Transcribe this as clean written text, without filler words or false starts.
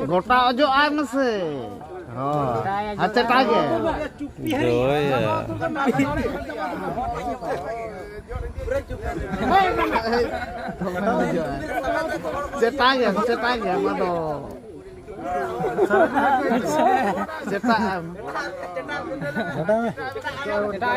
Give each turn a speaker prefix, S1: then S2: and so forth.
S1: Gota ojo ay masih. Oh, acet aja.
S2: Oh ya.
S1: Cetak aja, mano. Cetak.